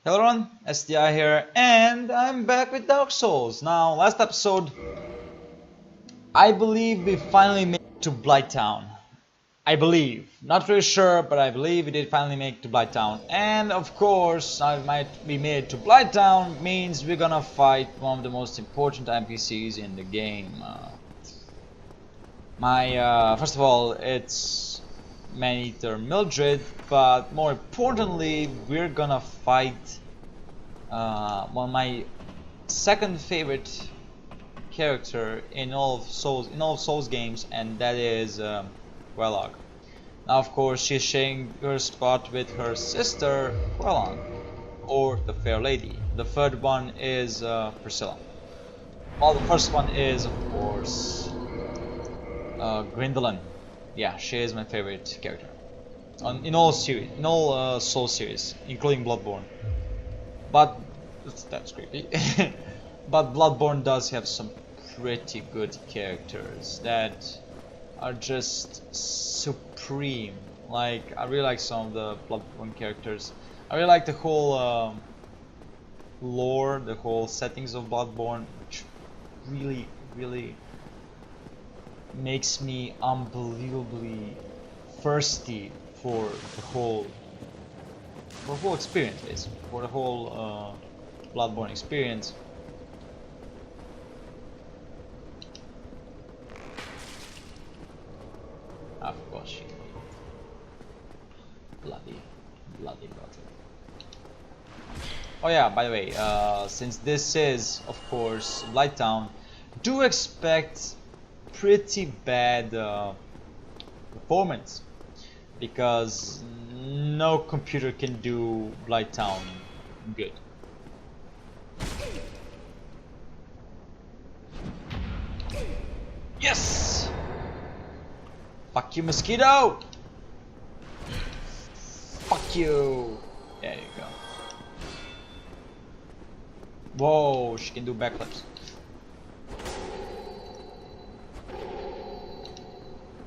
Hello everyone, SDI here, and I'm back with Dark Souls. Now, last episode, I believe we finally made it to Blighttown. I believe. Not very sure, but I believe we did finally make it to Blighttown. And of course, we made it to Blighttown means we're gonna fight one of the most important NPCs in the game. First of all, it's Man-Eater Mildred, but more importantly, we're gonna fight one of my second favorite character in all of Souls games, and that is Quelog. Now, of course, she's sharing her spot with her sister Quelon, or the Fair Lady. The third one is Priscilla. Well, the first one is, of course, Gwyndolin. Yeah, she is my favorite character in all Soul series, including Bloodborne. But that's creepy. But Bloodborne does have some pretty good characters that are just supreme. Like, I really like some of the Bloodborne characters. I really like the whole lore, the whole settings of Bloodborne, which really makes me unbelievably thirsty for the whole experience, basically, for the whole Bloodborne experience. Of course, she bloody bottle. Oh yeah, by the way, since this is, of course, Blighttown, do expect pretty bad performance, because no computer can do Blighttown good. Yes! Fuck you, mosquito! Fuck you! There you go. Whoa, she can do backflips.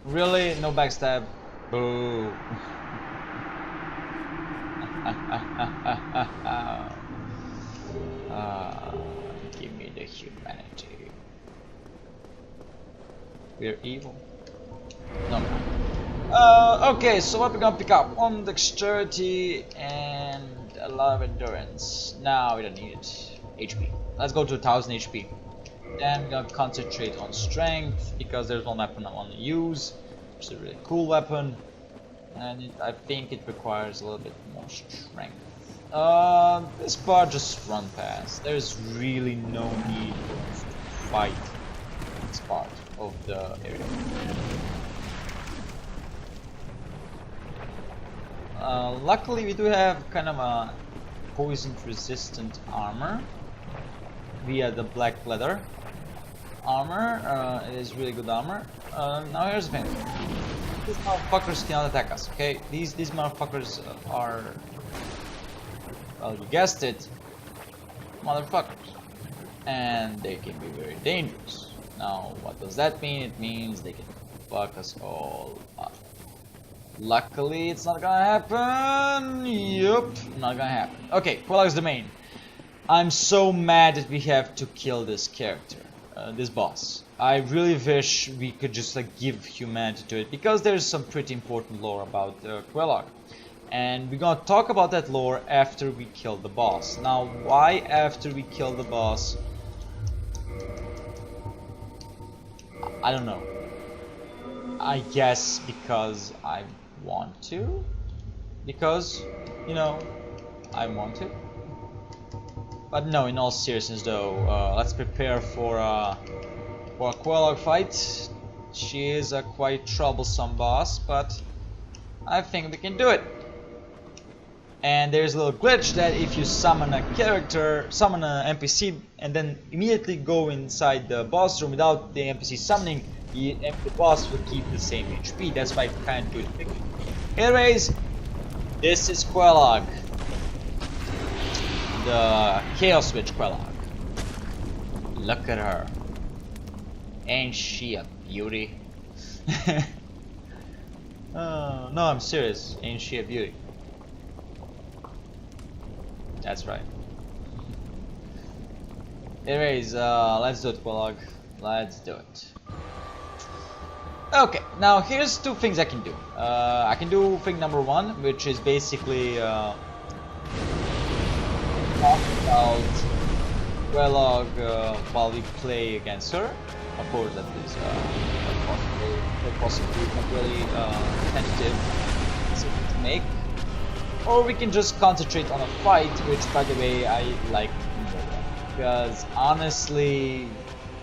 Really? No backstab? Boo. Give me the humanity. We're evil. No. Okay, so what we're gonna pick up? On dexterity and a lot of endurance. Now we don't need it. HP. Let's go to 1000 HP. Then we're gonna concentrate on strength, because there's one weapon I want to use, which is a really cool weapon, and I think it requires a little bit more strength. This part just run past. There's really no need for us to fight this part of the area. Luckily, we do have kind of a poison-resistant armor via the black leather armor. It is really good armor. Now here's the thing: these motherfuckers cannot attack us. Okay, these motherfuckers are, well, you guessed it, motherfuckers, and they can be very dangerous. Now, what does that mean? It means they can fuck us all up. Luckily, it's not gonna happen. Yup, not gonna happen. Okay, Quelog's the main. I'm so mad that we have to kill this character, this boss. I really wish we could just like give humanity to it, because there's some pretty important lore about Quelog. And we're gonna talk about that lore after we kill the boss. Now, why after we kill the boss? I don't know. I guess because I want to? Because, you know, I want to? But no, in all seriousness though, let's prepare for a Quelog fight. She is a quite troublesome boss, but I think we can do it. And there's a little glitch that if you summon an NPC, and then immediately go inside the boss room without the NPC summoning, the boss will keep the same HP. That's why I can't do it quickly. Anyways, this is Quelog, the Chaos Witch Quelog. Look at her. Ain't she a beauty? No, I'm serious. Ain't she a beauty? That's right. Anyways, let's do it, Quilog. Let's do it. Okay, now here's two things I can do. I can do thing number one, which is basically talk about Quilog while we play against her. Of course, that is possibly not really tentative to make. Or we can just concentrate on a fight, which, by the way, I like more, because honestly,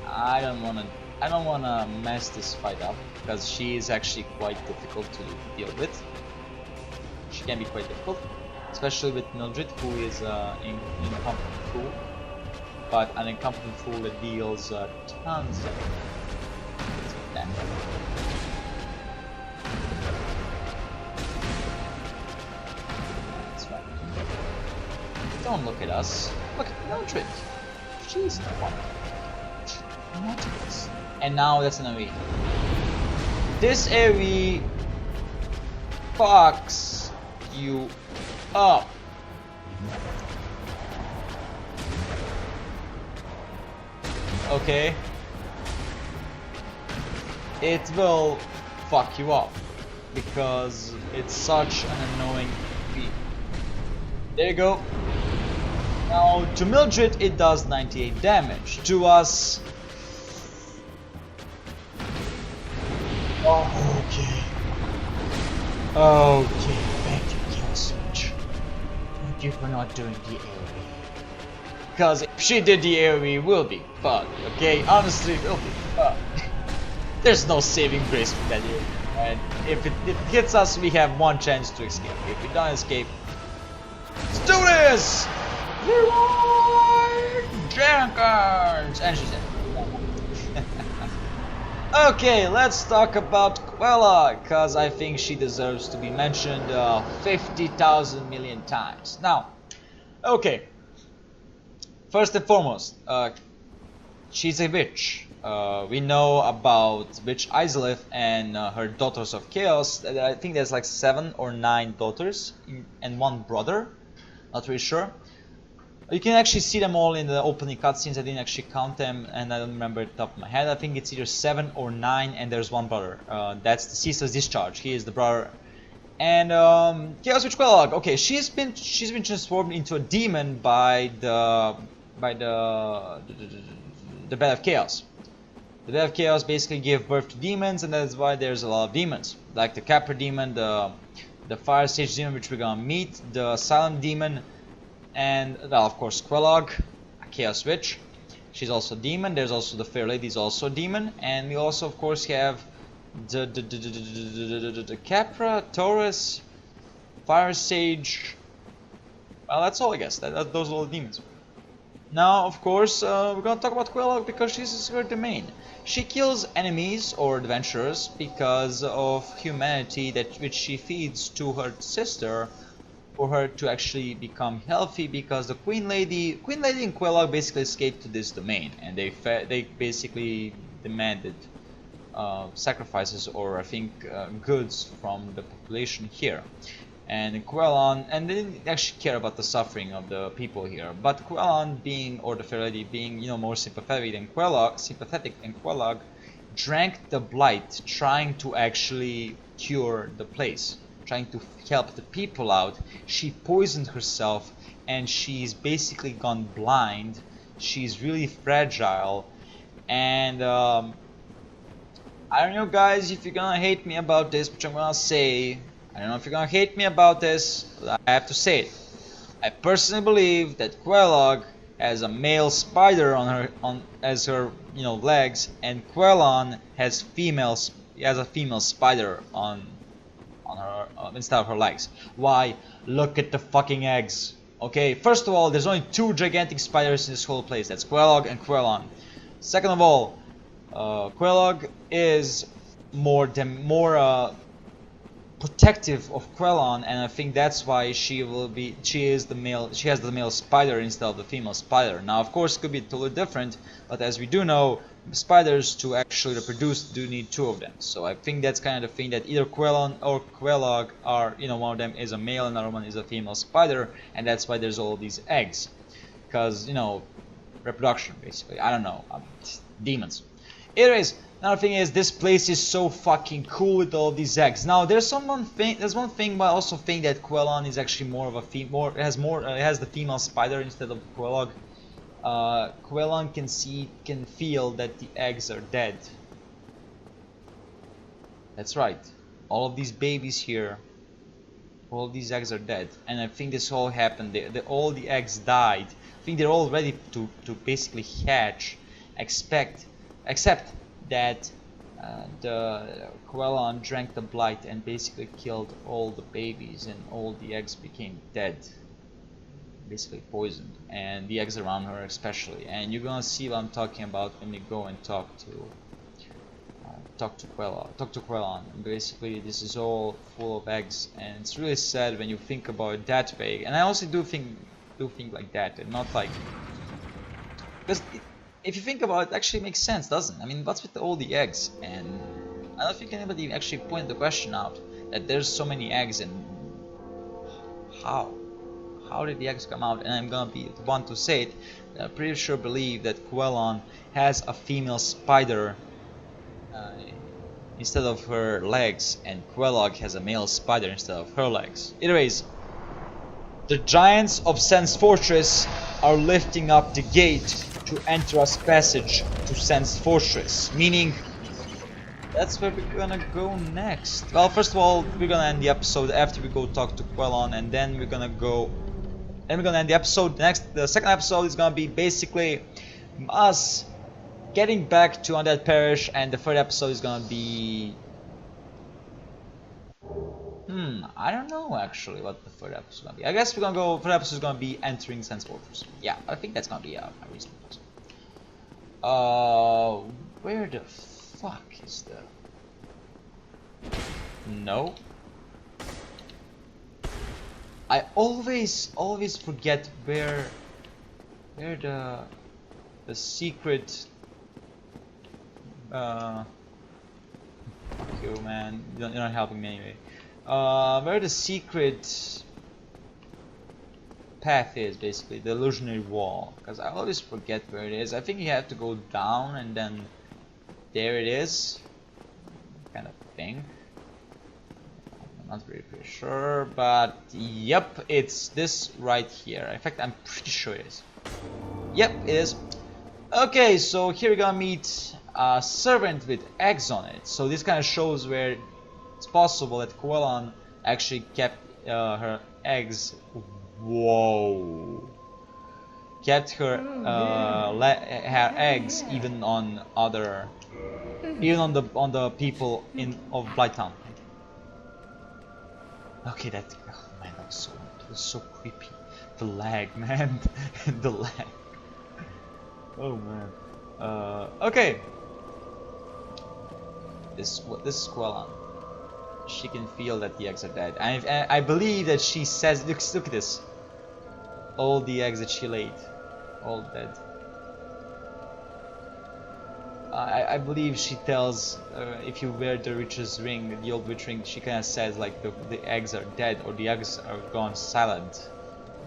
I don't wanna mess this fight up, because she is actually quite difficult to deal with. She can be quite difficult, especially with Mildred, who is an incompetent fool, but an incompetent fool that deals tons of damage. That's right. Don't look at us. Look at Mildred. She's the one. Not us. And now that's an AoE. This AoE fucks you up. Okay? It will fuck you up because it's such an annoying feat. There you go. Now to Mildred it does 98 damage. To us, oh, okay, thank you, Kill Switch. Thank you for not doing the AoE. Because if she did the AoE, we'll be fucked, okay? Honestly, we'll be fucked. There's no saving grace for that AoE. And if it hits us, we have one chance to escape. If we don't escape, let's do this! Leroy Jenkins! And she's dead. Okay, let's talk about Quella, because I think she deserves to be mentioned 50,000 million times. Now, okay, first and foremost, she's a witch. We know about Witch Izalith and her Daughters of Chaos. I think there's like 7 or 9 daughters and 1 brother, not really sure. You can actually see them all in the opening cutscenes. I didn't actually count them, and I don't remember at the top of my head. I think it's either 7 or 9, and there's 1 brother. That's the Ceaseless Discharge. He is the brother. And Chaos Witch Quellog. Okay, she's been transformed into a demon by the Bed of Chaos. The Bed of Chaos basically gave birth to demons, and that's why there's a lot of demons, like the Capra demon, the Fire Sage demon, which we're gonna meet, the Silent demon. And well, of course, Quellog, a Chaos Witch. She's also a demon. There's also the Fair Lady, is also a demon. And we also, of course, have the Capra, Taurus, Fire Sage. Well, that's all, I guess. Those are all the demons. Now, of course, we're gonna talk about Quellog because she's her domain. She kills enemies or adventurers because of humanity which she feeds to her sister, for her to actually become healthy, because the Queen Lady and Quellog basically escaped to this domain, and they basically demanded sacrifices, or I think goods from the population here. And Quellon, and they didn't actually care about the suffering of the people here, but Quellon being, or the Fair Lady being, you know, more sympathetic than Quellog, drank the blight, trying to actually cure the place, trying to help the people out. She poisoned herself, and she's basically gone blind. She's really fragile, and I don't know, guys, if you're gonna hate me about this, which I'm gonna say. I don't know if you're gonna hate me about this, but I have to say it. I personally believe that Quellog has a male spider as her legs, and Quellon has a female spider on her instead of her legs. Why? Look at the fucking eggs. Okay, first of all, there's only 2 gigantic spiders in this whole place. That's Quellog and Quellon. Second of all, Quellog is more protective of Quellon, and I think that's why she has the male spider instead of the female spider. Now, of course, it could be totally different, but as we do know, spiders to actually reproduce do need 2 of them. So I think that's kind of the thing, that either Quelon or Quelog are, you know, one of them is a male and another one is a female spider, and that's why there's all these eggs. Because, you know, reproduction basically. I don't know. Demons. Anyways, another thing is this place is so fucking cool with all these eggs. Now there's one thing, but I also think that Quelon is actually more of a it has the female spider instead of Quelog. Quelon can feel that the eggs are dead. That's right. All of these babies here, all these eggs are dead, and I think this all happened. All the eggs died. I think they're all ready to basically hatch, except that the Quelon drank the blight and basically killed all the babies, and all the eggs became dead, basically poisoned, and the eggs around her especially. And you're gonna see what I'm talking about when we go and talk to Quelon. And basically this is all full of eggs, and it's really sad when you think about it that way. And I also do think like that, and not like, because if you think about it, actually makes sense, doesn't it? I mean, what's with all the eggs? And I don't think anybody actually pointed the question out that there's so many eggs, and how did the eggs come out? And I'm gonna be the one to say it. I pretty sure believe that Quelon has a female spider instead of her legs, and Quelog has a male spider instead of her legs. Anyways, the giants of Sen's Fortress are lifting up the gate to enter us passage to Sen's Fortress, meaning that's where we're gonna go next. Well, first of all, we're gonna end the episode after we go talk to Quelon, and then we're gonna end the episode. The second episode is gonna be basically us getting back to Undead Parish, and the third episode is gonna be I don't know actually what the third episode is gonna be. I guess third episode is gonna be entering Sen's Fortress. Yeah, I think that's gonna be a reasonable episode. Where the fuck is the... No. I always forget where the secret... fuck you, man. You're not helping me anyway. Where the secret path is, basically the illusionary wall, because I always forget where it is. I think you have to go down and then there it is, kind of thing. I'm not very sure, but yep, it's this right here. In fact, I'm pretty sure it is. Yep, it is. Okay, so here we're gonna meet a servant with eggs on it. So this kind of shows where it's possible that Quelon actually kept her eggs. Whoa! Kept her her eggs even on other, even on the people of Blighttown. Okay, oh man, that was so creepy. The lag, man, the lag. Oh man. Okay. This is Quelon. She can feel that the eggs are dead, and I believe that she says, look at this. All the eggs that she laid, all dead. I believe she tells, if you wear the witch's ring, the old witch ring, she kind of says like the eggs are dead, or the eggs are gone silent.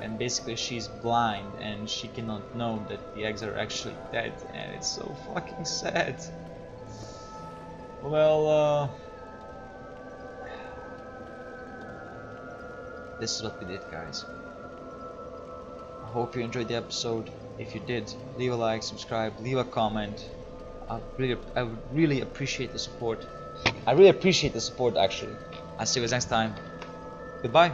And basically she's blind and she cannot know that the eggs are actually dead, and it's so fucking sad. Well, this is what we did, guys. I hope you enjoyed the episode. If you did, leave a like, subscribe, leave a comment. I would really appreciate the support. I really appreciate the support, actually. I'll see you guys next time. Goodbye.